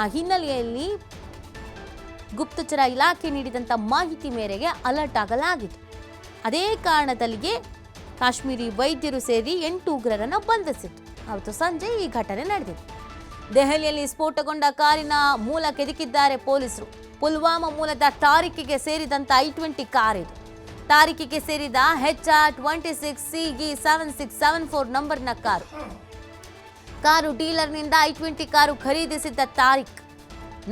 ಆ ಹಿನ್ನೆಲೆಯಲ್ಲಿ ಗುಪ್ತಚರ ಇಲಾಖೆ ನೀಡಿದಂಥ ಮಾಹಿತಿ ಮೇರೆಗೆ ಅಲರ್ಟ್ ಆಗಲಾಗಿತ್ತು. ಅದೇ ಕಾರಣದಲ್ಲಿಯೇ ಕಾಶ್ಮೀರಿ ವೈದ್ಯರು ಸೇರಿ 8 ಉಗ್ರರನ್ನು ಬಂಧಿಸಿತ್ತು. ಅವತ್ತು ಸಂಜೆ ಈ ಘಟನೆ ನಡೆದಿದೆ. ದೆಹಲಿಯಲ್ಲಿ ಸ್ಫೋಟಗೊಂಡ ಕಾರಿನ ಮೂಲ ಕೆದಕಿದ್ದಾರೆ ಪೊಲೀಸರು. ಪುಲ್ವಾಮಾ ಮೂಲದ ತಾರೀಕಿಗೆ ಸೇರಿದಂಥ I-20 ಕಾರ್ ಇದು. ತಾರೀಕಿಗೆ ಸೇರಿದ HR26CE7674 ನಂಬರ್ನ ಕಾರು ಡೀಲರ್ನಿಂದ I-20 ಕಾರು ಖರೀದಿಸಿದ್ದ ತಾರೀಖ್.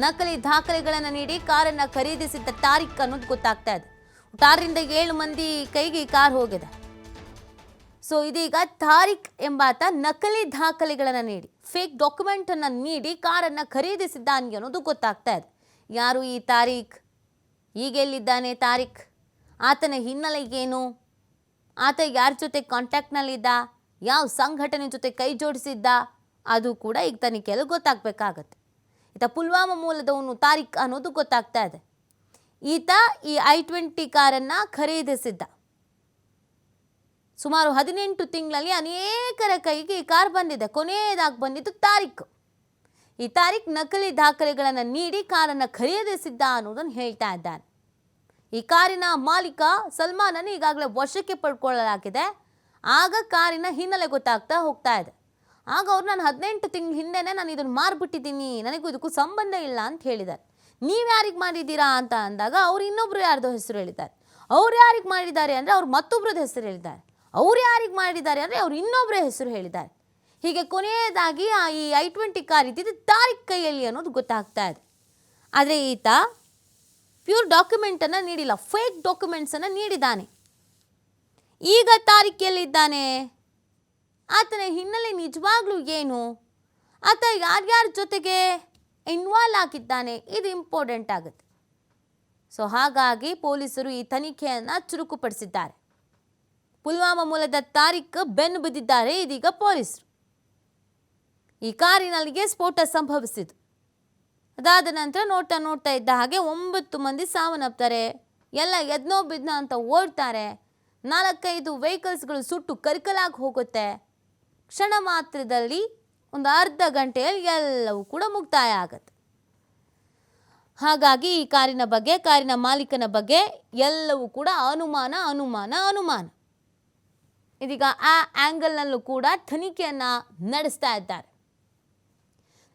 ನಕಲಿ ದಾಖಲೆಗಳನ್ನು ನೀಡಿ ಕಾರನ್ನು ಖರೀದಿಸಿದ್ದ ತಾರೀಖ್ ಅನ್ನೋದು ಗೊತ್ತಾಗ್ತಾ ಇದೆ. 6ರಿಂದ 7 ಮಂದಿ ಕೈಗೆ ಈ ಕಾರ್ ಹೋಗಿದೆ. ಸೊ ಇದೀಗ ತಾರೀಖ್ ಎಂಬಾತ ನಕಲಿ ದಾಖಲೆಗಳನ್ನು ನೀಡಿ ಫೇಕ್ ಡಾಕ್ಯುಮೆಂಟ್ ಅನ್ನು ನೀಡಿ ಕಾರನ್ನು ಖರೀದಿಸಿದ್ದಾನೆ ಅನ್ನೋದು ಗೊತ್ತಾಗ್ತಾ ಇದೆ. ಯಾರು ಈ ತಾರೀಖ್? ಈಗೆಲ್ಲಿದ್ದಾನೆ ತಾರೀಖ್? ಆತನ ಹಿನ್ನೆಲೆ ಏನು? ಆತ ಯಾರ ಜೊತೆ ಕಾಂಟ್ಯಾಕ್ಟ್ನಲ್ಲಿದ್ದ? ಯಾವ ಸಂಘಟನೆ ಜೊತೆ ಕೈ ಜೋಡಿಸಿದ್ದ? ಅದು ಕೂಡ ಈಗ ತನಿಖೆಯಲ್ಲಿ ಗೊತ್ತಾಗಬೇಕಾಗತ್ತೆ. ಈತ ಪುಲ್ವಾಮಾ ಮೂಲದವನು ತಾರೀಖ್ ಅನ್ನೋದು ಗೊತ್ತಾಗ್ತಾ ಇದೆ. ಈತ ಈ I-20 ಕಾರನ್ನು ಖರೀದಿಸಿದ್ದ. ಸುಮಾರು 18 ತಿಂಗಳಲ್ಲಿ ಅನೇಕರ ಕೈಗೆ ಈ ಕಾರ್ ಬಂದಿದೆ. ಕೊನೆಯದಾಗಿ ಬಂದಿದ್ದು ತಾರೀಖ್. ಈ ತಾರೀಖ್ ನಕಲಿ ದಾಖಲೆಗಳನ್ನು ನೀಡಿ ಕಾರನ್ನು ಖರೀದಿಸಿದ್ದ ಅನ್ನೋದನ್ನು ಹೇಳ್ತಾ ಇದ್ದಾನೆ. ಈ ಕಾರಿನ ಮಾಲೀಕ ಸಲ್ಮಾನನ್ನು ಈಗಾಗಲೇ ವಶಕ್ಕೆ ಪಡ್ಕೊಳ್ಳಲಾಗಿದೆ. ಆಗ ಕಾರಿನ ಹಿನ್ನೆಲೆ ಗೊತ್ತಾಗ್ತಾ ಹೋಗ್ತಾ ಇದೆ. ಆಗ ಅವ್ರು ನಾನು 18 ತಿಂಗಳ ಹಿಂದೆನೇ ನಾನು ಇದನ್ನು ಮಾರ್ಬಿಟ್ಟಿದ್ದೀನಿ, ನನಗೂ ಇದಕ್ಕೂ ಸಂಬಂಧ ಇಲ್ಲ ಅಂತ ಹೇಳಿದ್ದಾರೆ. ನೀವು ಯಾರಿಗೆ ಮಾಡಿದ್ದೀರಾ ಅಂತ ಅಂದಾಗ ಅವ್ರು ಇನ್ನೊಬ್ರು ಯಾರ್ದೋ ಹೆಸರು ಹೇಳಿದ್ದಾರೆ. ಅವ್ರು ಯಾರಿಗೆ ಮಾಡಿದ್ದಾರೆ ಅಂದರೆ ಅವ್ರು ಮತ್ತೊಬ್ರದ್ದು ಹೆಸರು ಹೇಳಿದ್ದಾರೆ. ಅವ್ರು ಯಾರಿಗೆ ಮಾಡಿದ್ದಾರೆ ಅಂದರೆ ಅವ್ರು ಇನ್ನೊಬ್ಬರ ಹೆಸರು ಹೇಳಿದ್ದಾರೆ. ಹೀಗೆ ಕೊನೆಯದಾಗಿ ಈ I-20 ಕಾರ್ ಇದ್ದಿದ್ದು ತಾರೀಖ್ ಕೈಯಲ್ಲಿ ಅನ್ನೋದು ಗೊತ್ತಾಗ್ತಾ ಇದೆ. ಆದರೆ ಈತ ಪ್ಯೂರ್ ಡಾಕ್ಯುಮೆಂಟನ್ನು ನೀಡಿಲ್ಲ, ಫೇಕ್ ಡಾಕ್ಯುಮೆಂಟ್ಸನ್ನು ನೀಡಿದ್ದಾನೆ. ಈಗ ತಾರೀಖೆಯಲ್ಲಿದ್ದಾನೆ? ಆತನ ಹಿನ್ನೆಲೆ ನಿಜವಾಗ್ಲೂ ಏನು? ಆತ ಯಾರ್ಯಾರ ಜೊತೆಗೆ ಇನ್ವಾಲ್ವ್ ಆಗಿದ್ದಾನೆ? ಇದು ಇಂಪಾರ್ಟೆಂಟ್ ಆಗುತ್ತೆ. ಸೊ ಹಾಗಾಗಿ ಪೊಲೀಸರು ಈ ತನಿಖೆಯನ್ನು ಚುರುಕುಪಡಿಸಿದ್ದಾರೆ. ಪುಲ್ವಾಮಾ ಮೂಲದ ತಾರೀಖ್ ಬೆನ್ನು ಬಿದ್ದಿದ್ದಾರೆ ಇದೀಗ ಪೊಲೀಸರು. ಈ ಕಾರಿನಲ್ಲಿಗೆ ಸ್ಫೋಟ ಸಂಭವಿಸಿತು. ಅದಾದ ನಂತರ ನೋಡ್ತಾ ಇದ್ದ ಹಾಗೆ 9 ಮಂದಿ ಸಾವನ್ನಪ್ತಾರೆ. ಎಲ್ಲ ಎದ್ನೋ ಬಿದ್ನೋ ಅಂತ ಓಡ್ತಾರೆ. 4-5 ವೆಹಿಕಲ್ಸ್ಗಳು ಸುಟ್ಟು ಕರಕಲಾಗಿ ಹೋಗುತ್ತೆ. ಕ್ಷಣ ಮಾತ್ರದಲ್ಲಿ ಒಂದು ಅರ್ಧ ಗಂಟೆಯಲ್ಲಿ ಎಲ್ಲವೂ ಕೂಡ ಮುಕ್ತಾಯ ಆಗುತ್ತೆ. ಹಾಗಾಗಿ ಈ ಕಾರಿನ ಬಗ್ಗೆ, ಕಾರಿನ ಮಾಲೀಕನ ಬಗ್ಗೆ ಎಲ್ಲವೂ ಕೂಡ ಅನುಮಾನ. ಇದೀಗ ಆ ಆ್ಯಂಗಲ್ನಲ್ಲೂ ಕೂಡ ತನಿಖೆಯನ್ನು ನಡೆಸ್ತಾ ಇದ್ದಾರೆ.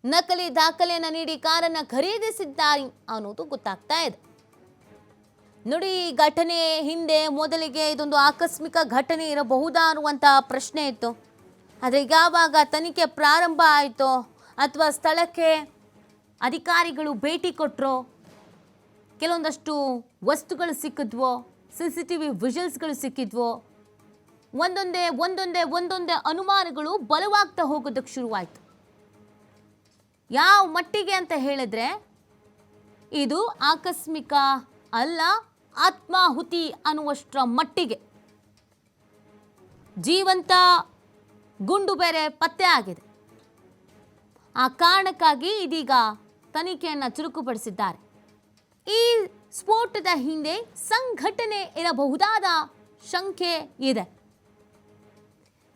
ನಕಲಿ ದಾಖಲೆಯನ್ನು ನೀಡಿ ಕಾರನ್ನು ಖರೀದಿಸಿದ್ದಾರೆ ಅನ್ನೋದು ಗೊತ್ತಾಗ್ತಾ ಇದೆ. ನೋಡಿ, ಈ ಘಟನೆ ಹಿಂದೆ ಮೊದಲಿಗೆ ಇದೊಂದು ಆಕಸ್ಮಿಕ ಘಟನೆ ಇರಬಹುದಾ ಅನ್ನುವಂಥ ಪ್ರಶ್ನೆ ಇತ್ತು. ಆದರೆ ಯಾವಾಗ ತನಿಖೆ ಪ್ರಾರಂಭ ಆಯಿತೋ ಅಥವಾ ಸ್ಥಳಕ್ಕೆ ಅಧಿಕಾರಿಗಳು ಭೇಟಿ ಕೊಟ್ಟರೋ, ಕೆಲವೊಂದಷ್ಟು ವಸ್ತುಗಳು ಸಿಕ್ಕಿದ್ವೋ, CCTV ವಿಜುವಲ್ಸ್ಗಳು ಸಿಕ್ಕಿದ್ವೋ, ಒಂದೊಂದೇ ಅನುಮಾನಗಳು ಬಲವಾಗ್ತಾ ಹೋಗೋದಕ್ಕೆ ಶುರುವಾಯಿತು. ಯಾವ ಮಟ್ಟಿಗೆ ಅಂತ ಹೇಳಿದ್ರೆ, ಇದು ಆಕಸ್ಮಿಕ ಅಲ್ಲ, ಆತ್ಮಾಹುತಿ ಅನ್ನುವಷ್ಟರ ಮಟ್ಟಿಗೆ. ಜೀವಂತ ಗುಂಡು ಬೇರೆ ಪತ್ತೆ ಆಗಿದೆ. ಆ ಕಾರಣಕ್ಕಾಗಿ ಇದೀಗ ತನಿಖೆಯನ್ನು ಚುರುಕುಪಡಿಸಿದ್ದಾರೆ. ಈ ಸ್ಫೋಟದ ಹಿಂದೆ ಸಂಘಟನೆ ಇರಬಹುದಾದ ಶಂಕೆ ಇದೆ.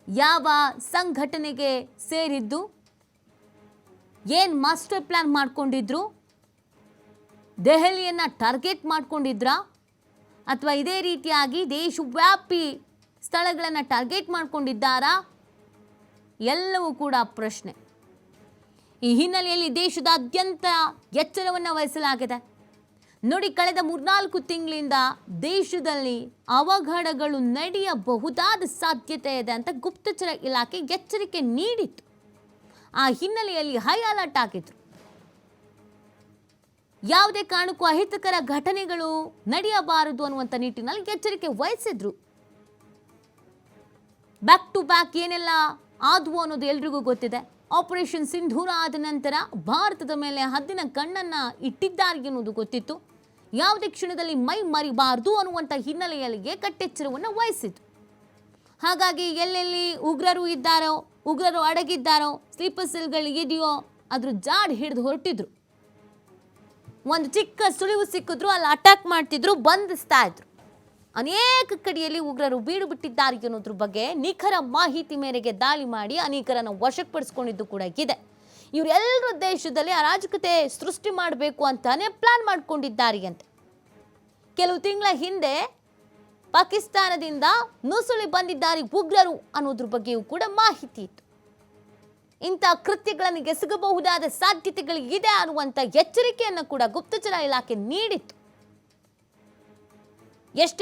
ಯಾವ ಸಂಘಟನೆಗೆ ಸೇರಿದ್ದು, ಏನು ಮಾಸ್ಟರ್ ಪ್ಲಾನ್ ಮಾಡ್ಕೊಂಡಿದ್ರು, ದೆಹಲಿಯನ್ನು ಟಾರ್ಗೆಟ್ ಮಾಡ್ಕೊಂಡಿದ್ರಾ ಅಥವಾ ಇದೇ ರೀತಿಯಾಗಿ ದೇಶವ್ಯಾಪಿ ಸ್ಥಳಗಳನ್ನು ಟಾರ್ಗೆಟ್ ಮಾಡ್ಕೊಂಡಿದ್ದಾರಾ? ಎಲ್ಲವೂ ಕೂಡ ಪ್ರಶ್ನೆ. ಈ ಹಿನ್ನೆಲೆಯಲ್ಲಿ ದೇಶದಾದ್ಯಂತ ಎಚ್ಚರವನ್ನು ವಹಿಸಲಾಗಿದೆ. ನೋಡಿ, ಕಳೆದ 3-4 ತಿಂಗಳಿಂದ ದೇಶದಲ್ಲಿ ಅವಘಡಗಳು ನಡೆಯಬಹುದಾದ ಸಾಧ್ಯತೆ ಇದೆ ಅಂತ ಗುಪ್ತಚರ ಇಲಾಖೆ ಎಚ್ಚರಿಕೆ ನೀಡಿತ್ತು. ಆ ಹಿನ್ನೆಲೆಯಲ್ಲಿ ಹೈ ಅಲರ್ಟ್ ಆಗಿದ್ರು. ಯಾವುದೇ ಕಾರಣಕ್ಕೂ ಅಹಿತಕರ ಘಟನೆಗಳು ನಡೆಯಬಾರದು ಅನ್ನುವಂಥ ನಿಟ್ಟಿನಲ್ಲಿ ಎಚ್ಚರಿಕೆ ವಹಿಸಿದ್ರು. ಬ್ಯಾಕ್ ಟು ಬ್ಯಾಕ್ ಏನೆಲ್ಲ ಆದವು ಅನ್ನೋದು ಎಲ್ರಿಗೂ ಗೊತ್ತಿದೆ. ಆಪರೇಷನ್ ಸಿಂಧೂರ ಆದ ನಂತರ ಭಾರತದ ಮೇಲೆ ಹದ್ದಿನ ಕಣ್ಣನ್ನು ಇಟ್ಟಿದ್ದಾರೆ ಅನ್ನೋದು ಗೊತ್ತಿತ್ತು. ಯಾವುದೇ ಕ್ಷಣದಲ್ಲಿ ಮೈ ಮರಿಬಾರದು ಅನ್ನುವಂಥ ಹಿನ್ನೆಲೆಯಲ್ಲಿಯೇ ಕಟ್ಟೆಚ್ಚರವನ್ನು ವಹಿಸಿತು. ಹಾಗಾಗಿ ಎಲ್ಲೆಲ್ಲಿ ಉಗ್ರರು ಇದ್ದಾರೋ, ಉಗ್ರರು ಅಡಗಿದ್ದಾರೋ, ಸ್ಲೀಪರ್ ಸೆಲ್ಗಳು ಇದೆಯೋ ಅದ್ರ ಜಾಡ್ ಹಿಡಿದು ಹೊರಟಿದ್ರು. ಒಂದು ಚಿಕ್ಕ ಸುಳಿವು ಸಿಕ್ಕಿದ್ರು ಅಲ್ಲಿ ಅಟ್ಯಾಕ್ ಮಾಡ್ತಿದ್ರು, ಬಂಧಿಸ್ತಾ ಇದ್ರು. ಅನೇಕ ಕಡೆಯಲ್ಲಿ ಉಗ್ರರು ಬೀಡು ಬಿಟ್ಟಿದ್ದಾರೆ ಅನ್ನೋದ್ರ ಬಗ್ಗೆ ನಿಖರ ಮಾಹಿತಿ ಮೇರೆಗೆ ದಾಳಿ ಮಾಡಿ ಅನೇಕರನ್ನು ವಶಪಡಿಸಿಕೊಂಡಿದ್ದು ಕೂಡ ಇದೆ. ಇವರೆಲ್ಲರೂ ದೇಶದಲ್ಲಿ ಅರಾಜಕತೆ ಸೃಷ್ಟಿ ಮಾಡಬೇಕು ಅಂತಾನೆ ಪ್ಲಾನ್ ಮಾಡ್ಕೊಂಡಿದ್ದಾರೆ ಅಂತ. ಕೆಲವು ತಿಂಗಳ ಹಿಂದೆ ಪಾಕಿಸ್ತಾನದಿಂದ ನುಸುಳಿ ಬಂದಿದ್ದಾರೆ ಉಗ್ರರು ಅನ್ನೋದ್ರ ಬಗ್ಗೆಯೂ ಕೂಡ ಮಾಹಿತಿ ಇತ್ತು. ಇಂಥ ಕೃತ್ಯಗಳನ್ನು ಎಸಗಬಹುದಾದ ಸಾಧ್ಯತೆಗಳು ಇದೆ ಅನ್ನುವಂಥ ಎಚ್ಚರಿಕೆಯನ್ನು ಕೂಡ ಗುಪ್ತಚರ ಇಲಾಖೆ ನೀಡಿತ್ತು. ಎಷ್ಟೇ